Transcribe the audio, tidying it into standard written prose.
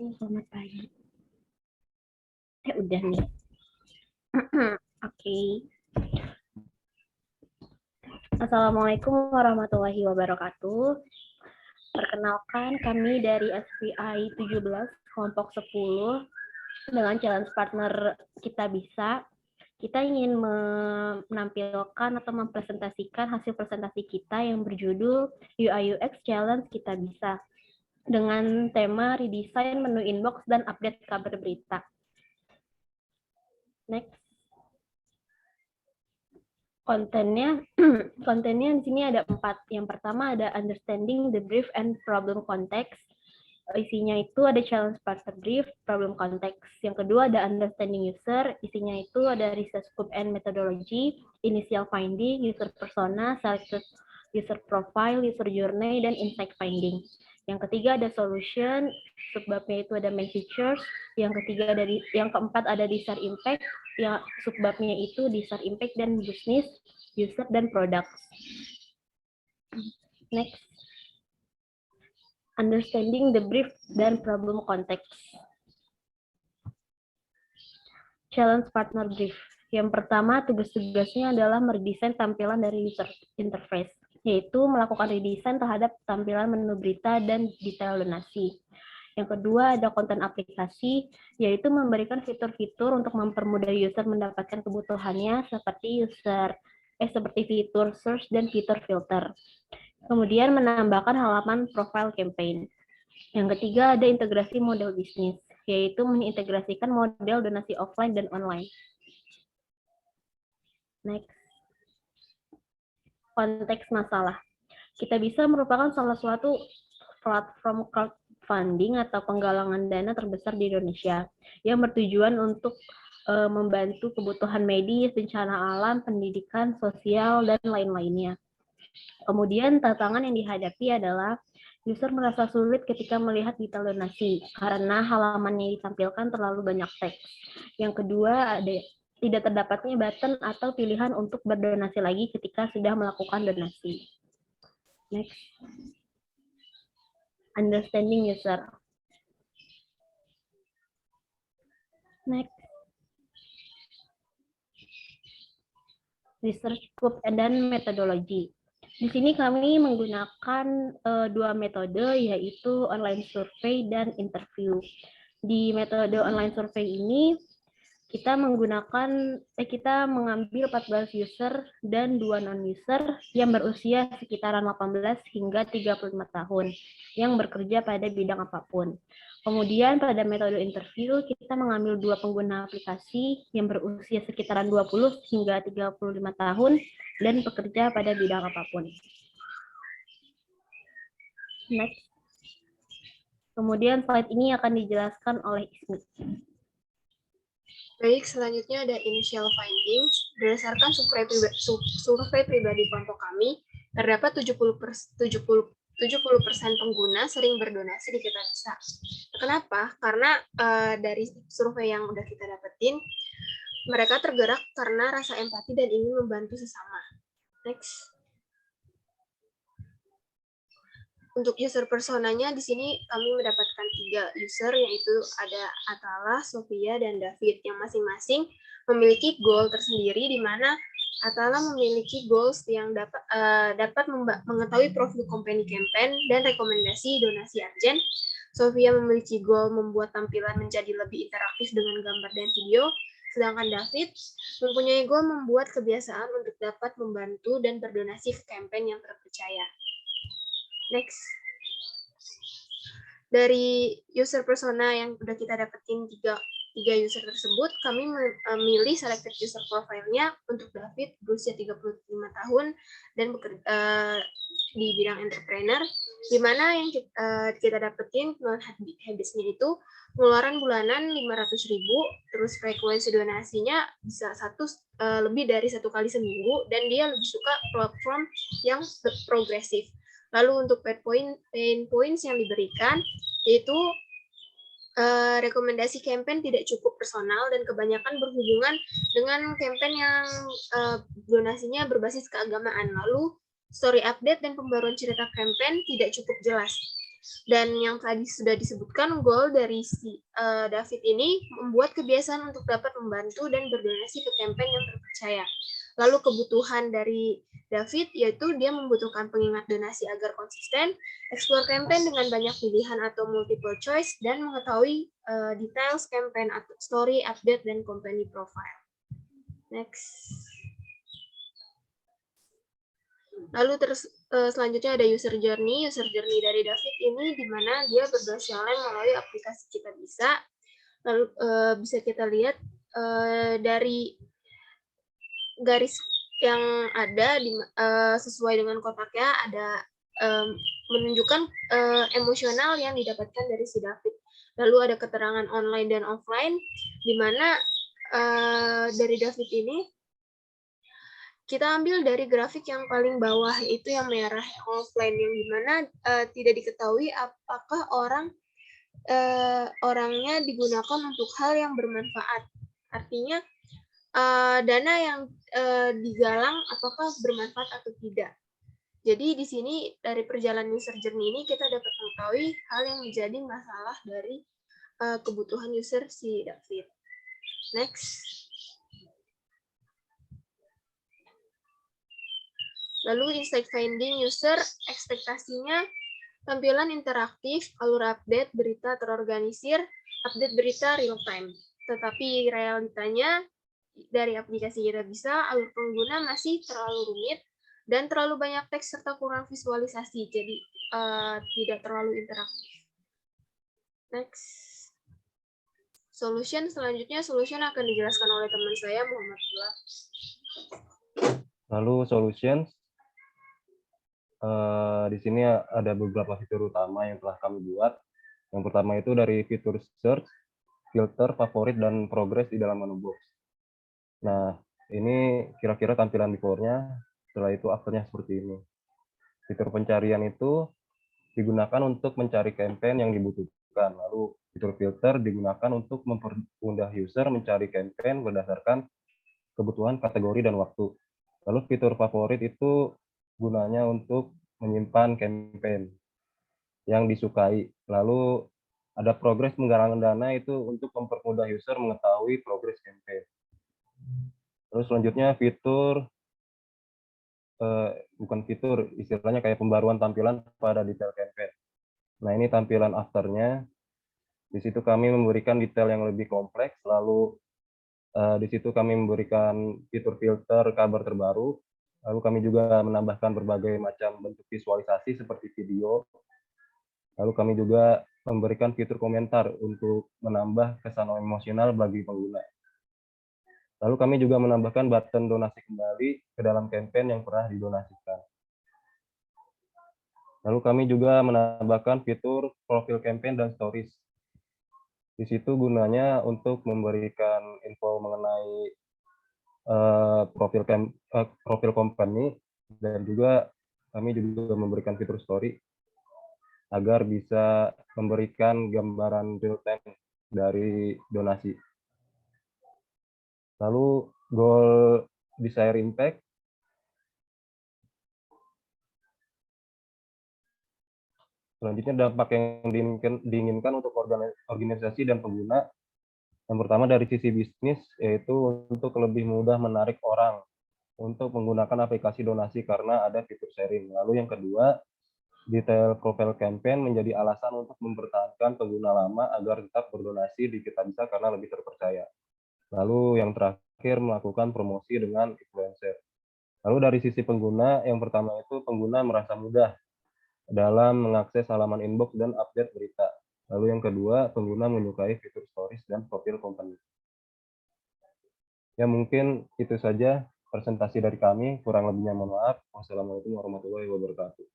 Selamat pagi. Udah nih. Oke. Assalamualaikum warahmatullahi wabarakatuh. Perkenalkan, kami dari SPI 17, kelompok 10, dengan challenge partner Kita Bisa. Kita ingin menampilkan atau mempresentasikan hasil presentasi kita yang berjudul UI UX Challenge Kita Bisa, dengan tema redesign menu inbox dan update kabar berita. Next. Kontennya di sini ada 4. Yang pertama ada understanding the brief and problem context. Isinya itu ada challenge partner brief, problem context. Yang kedua ada understanding user. Isinya itu ada research scope and methodology, initial finding, user persona, selected user profile, user journey, dan insight finding. Yang ketiga ada solution, subbabnya itu ada main features. Yang keempat ada desired impact, yang subbabnya itu desired impact dan business, user, dan products. Next. Understanding the brief dan problem context. Challenge partner brief. Yang pertama, tugas-tugasnya adalah meredesain tampilan dari user interface, yaitu melakukan redesign terhadap tampilan menu berita dan detail donasi. Yang kedua, ada konten aplikasi, yaitu memberikan fitur-fitur untuk mempermudah user mendapatkan kebutuhannya seperti fitur search dan fitur filter. Kemudian menambahkan halaman profile campaign. Yang ketiga ada integrasi model bisnis, yaitu mengintegrasikan model donasi offline dan online. Next. Konteks masalah. Kita Bisa merupakan salah suatu platform crowdfunding atau penggalangan dana terbesar di Indonesia yang bertujuan untuk membantu kebutuhan medis, bencana alam, pendidikan, sosial, dan lain-lainnya. Kemudian tantangan yang dihadapi adalah user merasa sulit ketika melihat detail donasi karena halaman yang ditampilkan terlalu banyak teks. Yang kedua, tidak terdapatnya button atau pilihan untuk berdonasi lagi ketika sudah melakukan donasi. Next. Understanding user. Next. Research scope dan metodologi. Di sini kami menggunakan 2 metode, yaitu online survey dan interview. Di metode online survey ini kita mengambil 14 user dan 2 non-user yang berusia sekitaran 18 hingga 35 tahun yang bekerja pada bidang apapun. Kemudian pada metode interview kita mengambil 2 pengguna aplikasi yang berusia sekitaran 20 hingga 35 tahun dan bekerja pada bidang apapun. Next. Kemudian slide ini akan dijelaskan oleh Ismi. Baik, selanjutnya ada initial findings. Berdasarkan survei pribadi kelompok kami, terdapat 70% pengguna sering berdonasi di Kita Bisa. Kenapa? Karena dari survei yang udah kita dapetin, mereka tergerak karena rasa empati dan ingin membantu sesama. Next. Untuk user personanya di sini kami mendapatkan 3 user, yaitu ada Atala, Sofia, dan David yang masing-masing memiliki goal tersendiri, di mana Atala memiliki goals yang dapat mengetahui profil company campaign dan rekomendasi donasi urgent. Sofia memiliki goal membuat tampilan menjadi lebih interaktif dengan gambar dan video, sedangkan David mempunyai goal membuat kebiasaan untuk dapat membantu dan berdonasi ke campaign yang terpercaya. Next. Dari user persona yang udah kita dapetin 3 user tersebut, kami memilih selected user profile-nya untuk David berusia 35 tahun dan di bidang entrepreneur, di mana yang kita dapetin habits-nya itu pengeluaran bulanan 500.000, terus frekuensi donasinya bisa lebih dari 1 kali seminggu, dan dia lebih suka platform yang progresif. Lalu untuk pain points yang diberikan, yaitu rekomendasi campaign tidak cukup personal dan kebanyakan berhubungan dengan campaign yang donasinya berbasis keagamaan. Lalu story update dan pembaruan cerita campaign tidak cukup jelas. Dan yang tadi sudah disebutkan, goal dari si David ini membuat kebiasaan untuk dapat membantu dan berdonasi ke campaign yang terpercaya. Lalu kebutuhan dari David yaitu dia membutuhkan pengingat donasi agar konsisten, explore campaign dengan banyak pilihan atau multiple choice, dan mengetahui details campaign atau story, update, dan company profile. Next. Lalu selanjutnya ada user journey. User journey dari David ini di mana dia berdonasi online melalui aplikasi Kita Bisa. Lalu bisa kita lihat dari garis yang ada sesuai dengan kotaknya ada menunjukkan emosional yang didapatkan dari si David. Lalu ada keterangan online dan offline, di mana dari David ini kita ambil dari grafik yang paling bawah, itu yang merah, offline, yang dimana tidak diketahui apakah orangnya digunakan untuk hal yang bermanfaat. Artinya dana yang digalang apakah bermanfaat atau tidak. Jadi di sini dari perjalanan user journey ini kita dapat mengetahui hal yang menjadi masalah dari kebutuhan user si David. Next. Lalu insight finding user, ekspektasinya tampilan interaktif, alur update, berita terorganisir, update berita real time. Tetapi realitanya dari aplikasi Kita Bisa, alur pengguna masih terlalu rumit dan terlalu banyak teks serta kurang visualisasi, jadi tidak terlalu interaktif. Next. Solution, selanjutnya solution akan dijelaskan oleh teman saya, Muhammad Abdullah. Lalu solutions, di sini ada beberapa fitur utama yang telah kami buat. Yang pertama itu dari fitur search, filter, favorit, dan progress di dalam menu box. Nah, ini kira-kira tampilan before-nya, setelah itu after-nya seperti ini. Fitur pencarian itu digunakan untuk mencari campaign yang dibutuhkan. Lalu fitur filter digunakan untuk mempermudah user mencari campaign berdasarkan kebutuhan kategori dan waktu. Lalu fitur favorit itu gunanya untuk menyimpan campaign yang disukai. Lalu ada progres menggalang dana itu untuk mempermudah user mengetahui progres campaign. Terus selanjutnya fitur, bukan fitur, istilahnya kayak pembaruan tampilan pada detail campaign. Nah ini tampilan afternya. Di situ kami memberikan detail yang lebih kompleks, lalu di situ kami memberikan fitur filter kabar terbaru, lalu kami juga menambahkan berbagai macam bentuk visualisasi seperti video, lalu kami juga memberikan fitur komentar untuk menambah kesan emosional bagi pengguna. Lalu kami juga menambahkan button donasi kembali ke dalam campaign yang pernah didonasikan. Lalu kami juga menambahkan fitur profil campaign dan stories. Di situ gunanya untuk memberikan info mengenai profil company, dan juga kami juga memberikan fitur story agar bisa memberikan gambaran real time dari donasi. Lalu goal desired impact, selanjutnya dampak yang diinginkan untuk organisasi dan pengguna. Yang pertama dari sisi bisnis, yaitu untuk lebih mudah menarik orang untuk menggunakan aplikasi donasi karena ada fitur sharing. Lalu yang kedua, detail profile campaign menjadi alasan untuk mempertahankan pengguna lama agar tetap berdonasi di Kita Bisa karena lebih terpercaya. Lalu yang terakhir, melakukan promosi dengan influencer. Lalu dari sisi pengguna, yang pertama itu pengguna merasa mudah dalam mengakses halaman inbox dan update berita. Lalu yang kedua, pengguna menyukai fitur stories dan profil company. Ya mungkin itu saja presentasi dari kami, kurang lebihnya mohon maaf. Wassalamualaikum warahmatullahi wabarakatuh.